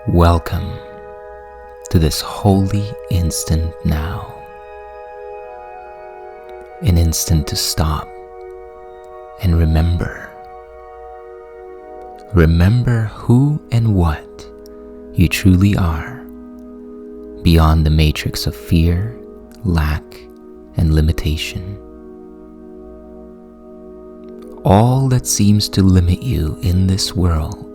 Welcome to this holy instant now. An instant to stop and remember. Remember who and what you truly are, beyond the matrix of fear, lack, and limitation. All that seems to limit you in this world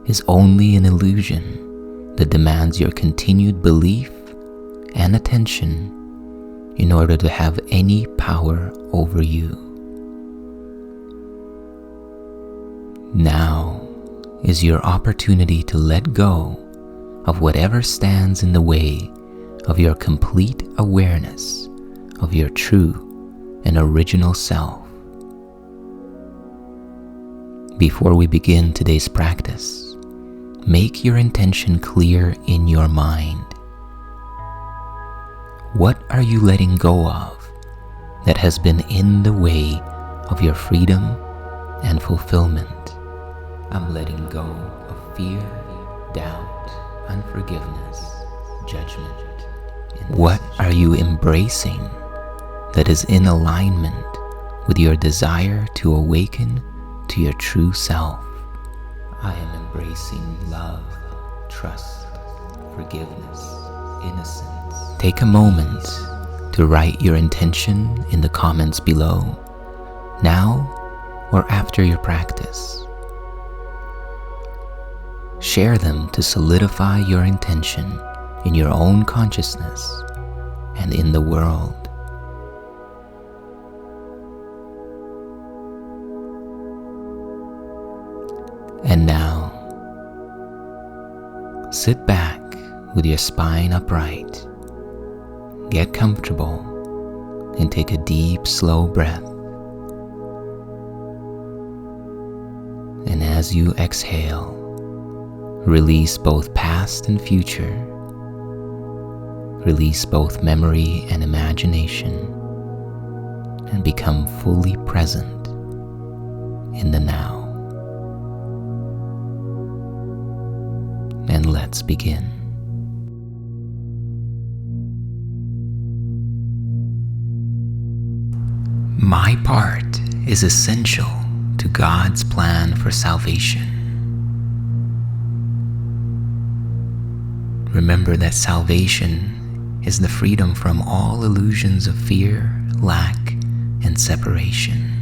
is only an illusion that demands your continued belief and attention in order to have any power over you. Now is your opportunity to let go of whatever stands in the way of your complete awareness of your true and original self. Before we begin today's practice, make your intention clear in your mind. What are you letting go of that has been in the way of your freedom and fulfillment? I'm letting go of fear, doubt, unforgiveness, judgment. What are you embracing that is in alignment with your desire to awaken to your true self? I am embracing love, trust, forgiveness, innocence. Take a moment to write your intention in the comments below, now or after your practice. Share them to solidify your intention in your own consciousness and in the world. And now, sit back with your spine upright. Get comfortable and take a deep, slow breath. And as you exhale, release both past and future. Release both memory and imagination, and become fully present in the now. And let's begin. My part is essential to God's plan for salvation. Remember that salvation is the freedom from all illusions of fear, lack, and separation.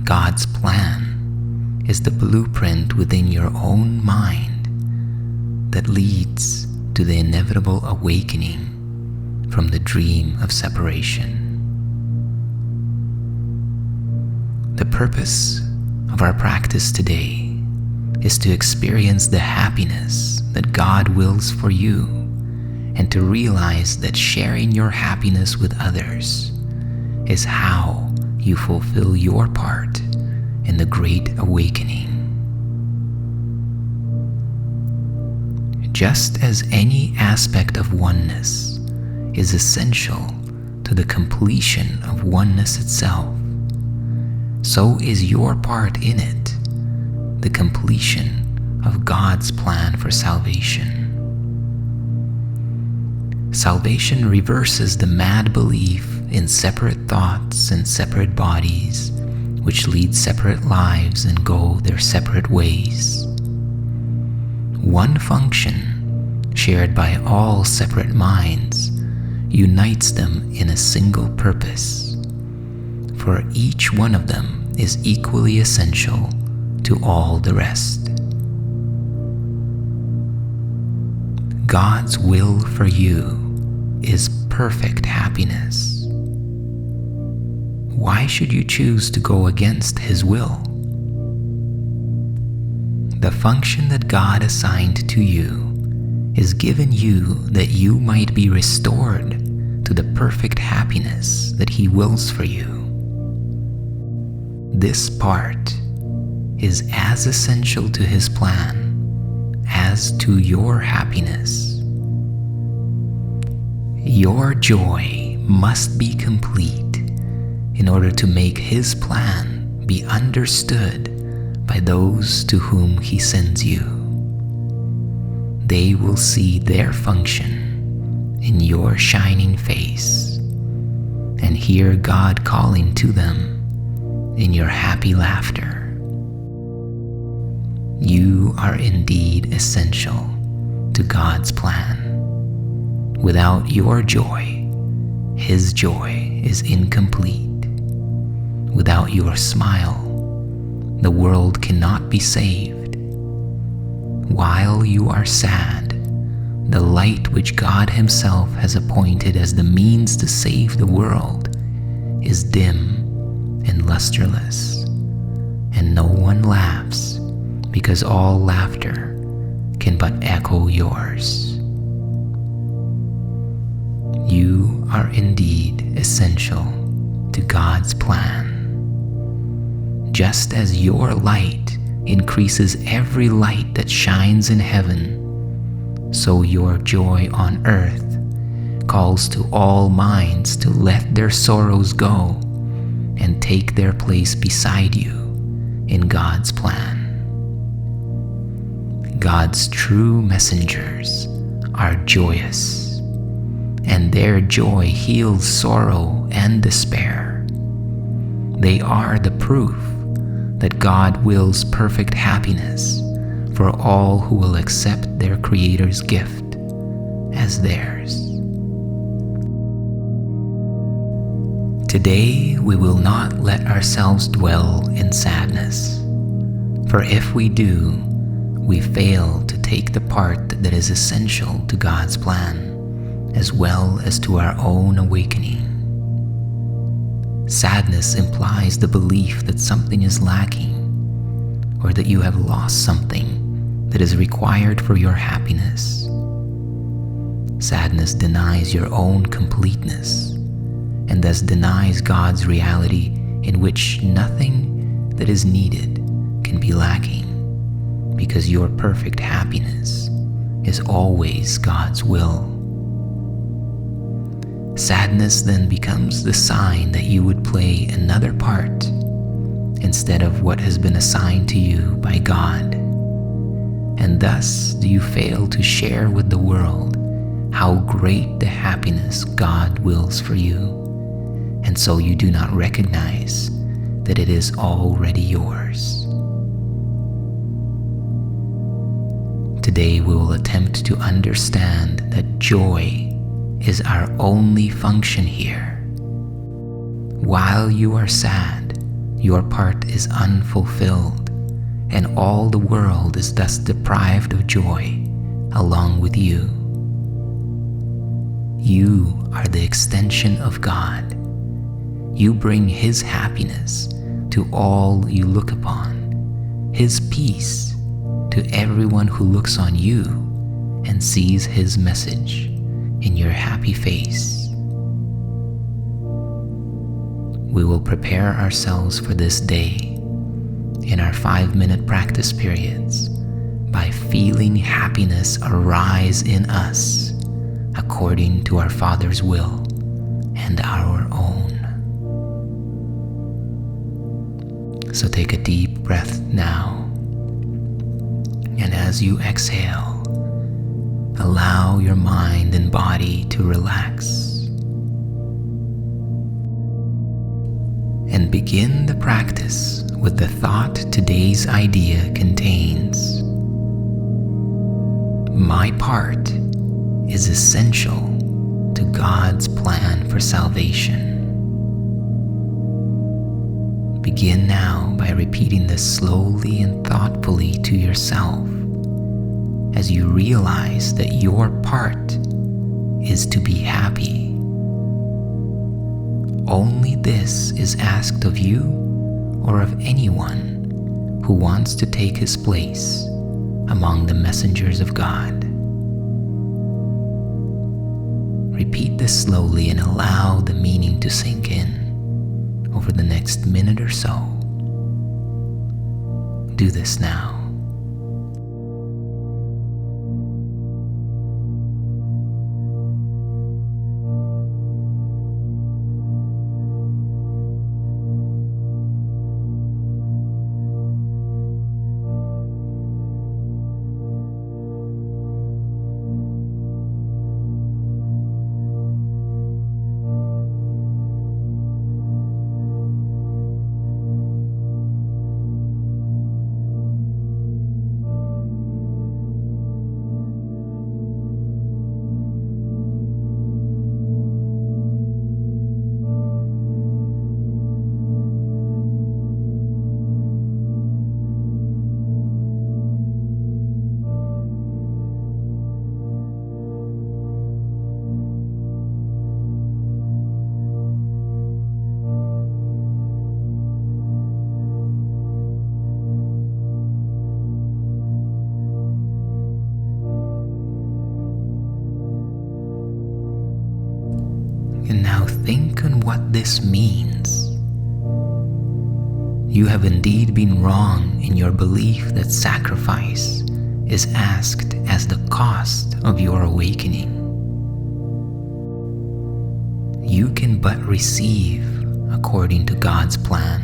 God's plan is the blueprint within your own mind that leads to the inevitable awakening from the dream of separation. The purpose of our practice today is to experience the happiness that God wills for you, and to realize that sharing your happiness with others is how you fulfill your part in the great awakening. Just as any aspect of oneness is essential to the completion of oneness itself, so is your part in it the completion of God's plan for salvation. Salvation reverses the mad belief in separate thoughts and separate bodies, which lead separate lives and go their separate ways. One function, shared by all separate minds, unites them in a single purpose, for each one of them is equally essential to all the rest. God's will for you is perfect happiness. Why should you choose to go against His will? The function that God assigned to you is given you that you might be restored to the perfect happiness that He wills for you. This part is as essential to His plan as to your happiness. Your joy must be complete in order to make His plan be understood by those to whom He sends you. they will see their function in your shining face and hear God calling to them in your happy laughter. You are indeed essential to God's plan. Without your joy, His joy is incomplete. Without your smile, the world cannot be saved. While you are sad, the light which God Himself has appointed as the means to save the world is dim and lusterless, and no one laughs because all laughter can but echo yours. You are indeed essential to God's plan. Just as your light increases every light that shines in heaven, so your joy on earth calls to all minds to let their sorrows go and take their place beside you in God's plan. God's true messengers are joyous, and their joy heals sorrow and despair. They are the proof that God wills perfect happiness for all who will accept their Creator's gift as theirs. Today we will not let ourselves dwell in sadness, for if we do, we fail to take the part that is essential to God's plan, as well as to our own awakening. Sadness implies the belief that something is lacking, or that you have lost something that is required for your happiness. Sadness denies your own completeness, and thus denies God's reality, in which nothing that is needed can be lacking, because your perfect happiness is always God's will. Sadness then becomes the sign that you would play another part instead of what has been assigned to you by God. And thus do you fail to share with the world how great the happiness God wills for you, and so you do not recognize that it is already yours. Today we will attempt to understand that joy is our only function here. While you are sad, your part is unfulfilled, and all the world is thus deprived of joy along with you. You are the extension of God. You bring His happiness to all you look upon, His peace to everyone who looks on you and sees His message in your happy face. We will prepare ourselves for this day in our 5-minute practice periods by feeling happiness arise in us according to our Father's will and our own. So take a deep breath now, and as you exhale, allow your mind and body to relax, and begin the practice with the thought today's idea contains. My part is essential to God's plan for salvation. Begin now by repeating this slowly and thoughtfully to yourself, as you realize that your part is to be happy. Only this is asked of you or of anyone who wants to take his place among the messengers of God. Repeat this slowly and allow the meaning to sink in over the next minute or so. Do this now. think on what this means. You have indeed been wrong in your belief that sacrifice is asked as the cost of your awakening. You can but receive according to God's plan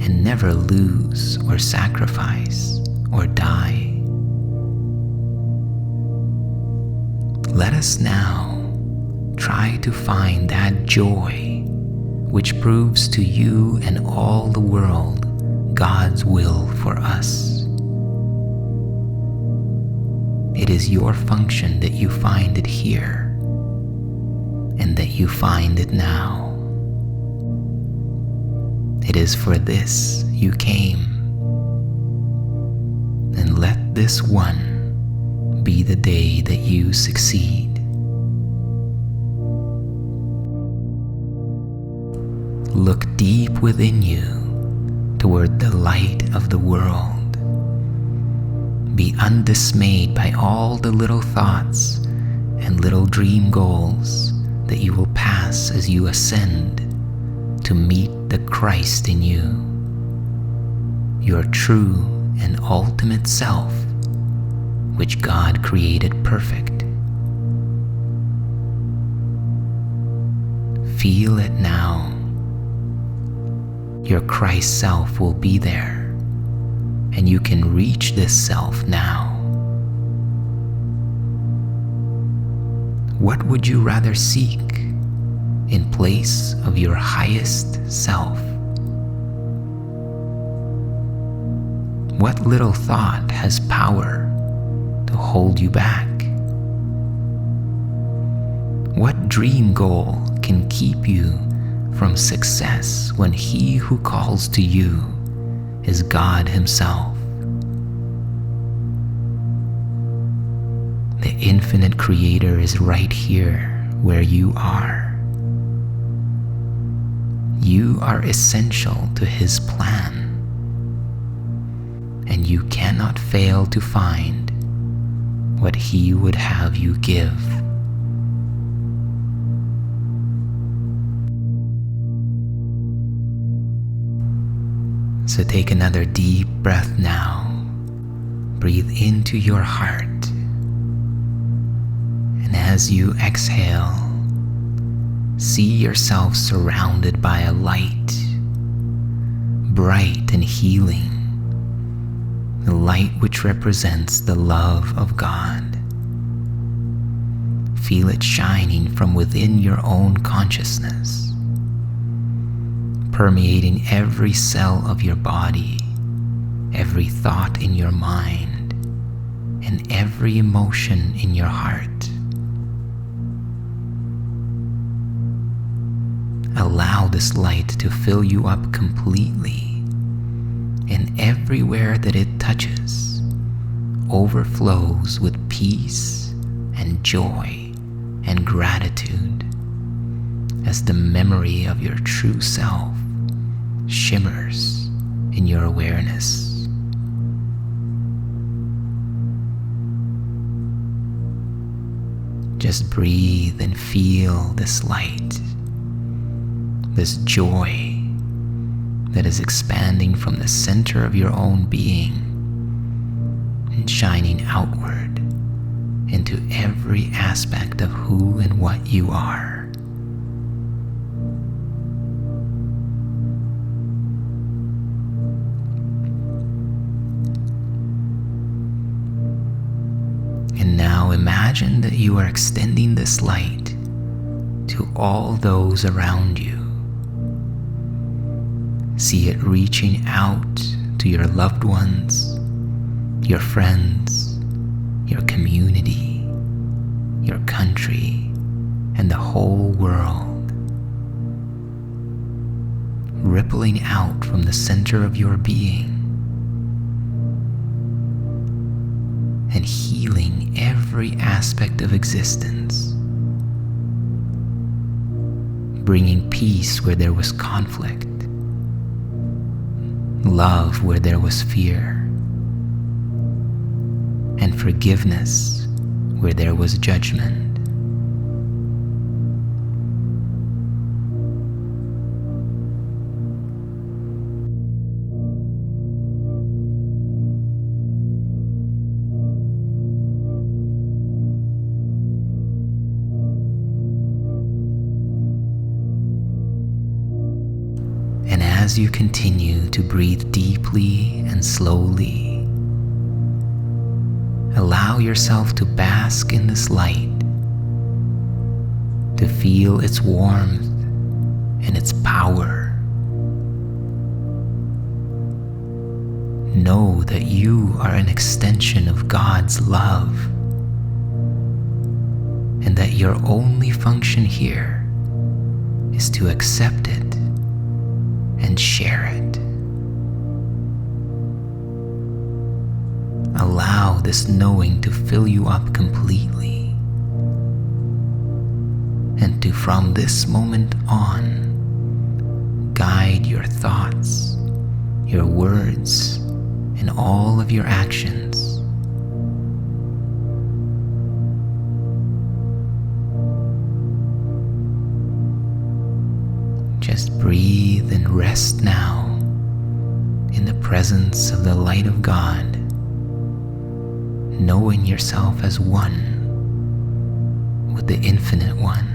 and never lose or sacrifice or die. Let us now try to find that joy which proves to you and all the world God's will for us. It is your function that you find it here and that you find it now. It is for this you came, and let this one be the day that you succeed. Look deep within you toward the light of the world. Be undismayed by all the little thoughts and little dream goals that you will pass as you ascend to meet the Christ in you, your true and ultimate self, which God created perfect. Feel it now. Your Christ self will be there, and you can reach this self now. What would you rather seek in place of your highest self? What little thought has power to hold you back? What dream goal can keep you from success when he who calls to you is God himself? The infinite creator is right here where you are. You are essential to his plan, and you cannot fail to find what he would have you give. So take another deep breath now. Breathe into your heart. And as you exhale, see yourself surrounded by a light, bright and healing, the light which represents the love of God. Feel it shining from within your own consciousness, permeating every cell of your body, every thought in your mind, and every emotion in your heart. Allow this light to fill you up completely, and everywhere that it touches overflows with peace and joy and gratitude as the memory of your true self shimmers in your awareness. Just breathe and feel this light, this joy that is expanding from the center of your own being and shining outward into every aspect of who and what you are. And now imagine that you are extending this light to all those around you. See it reaching out to your loved ones, your friends, your community, your country, and the whole world. Rippling out from the center of your being and healing every aspect of existence, bringing peace where there was conflict, love where there was fear, and forgiveness where there was judgment. as you continue to breathe deeply and slowly, allow yourself to bask in this light, to feel its warmth and its power. Know that you are an extension of God's love, and that your only function here is to accept it and share it. Allow this knowing to fill you up completely, and to, from this moment on, guide your thoughts, your words, and all of your actions. Just breathe and rest now in the presence of the light of God, knowing yourself as one with the Infinite One.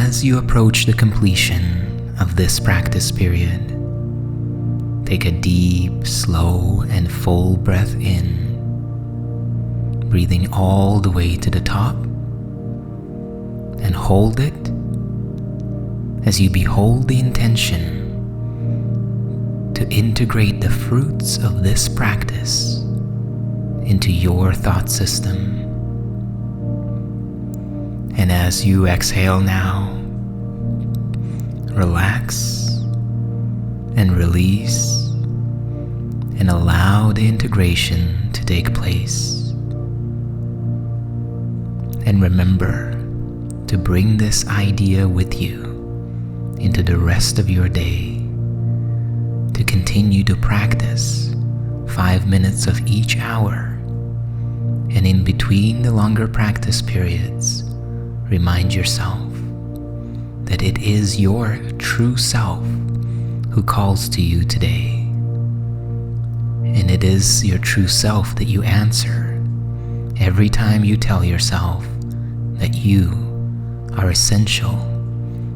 as you approach the completion of this practice period, take a deep, slow, and full breath in, breathing all the way to the top, and hold it as you behold the intention to integrate the fruits of this practice into your thought system. And as you exhale now, relax and release and allow the integration to take place. And remember to bring this idea with you into the rest of your day, to continue to practice 5 minutes of each hour, and in between the longer practice periods, remind yourself that it is your true self who calls to you today, and it is your true self that you answer every time you tell yourself that you are essential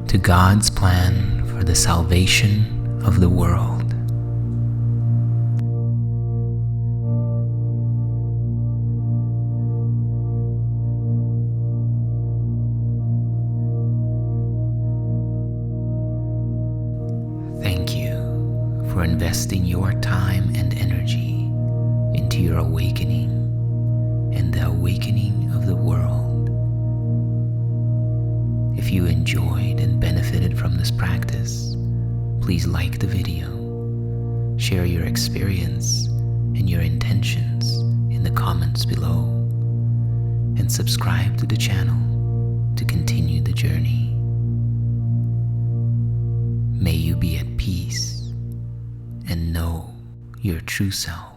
to God's plan for the salvation of the world. Thank you for investing your time and energy into your awakening and the awakening of the world. If you enjoyed and benefited from this practice, please like the video, share your experience and your intentions in the comments below, and subscribe to the channel to continue the journey. May you be at peace and know your true self.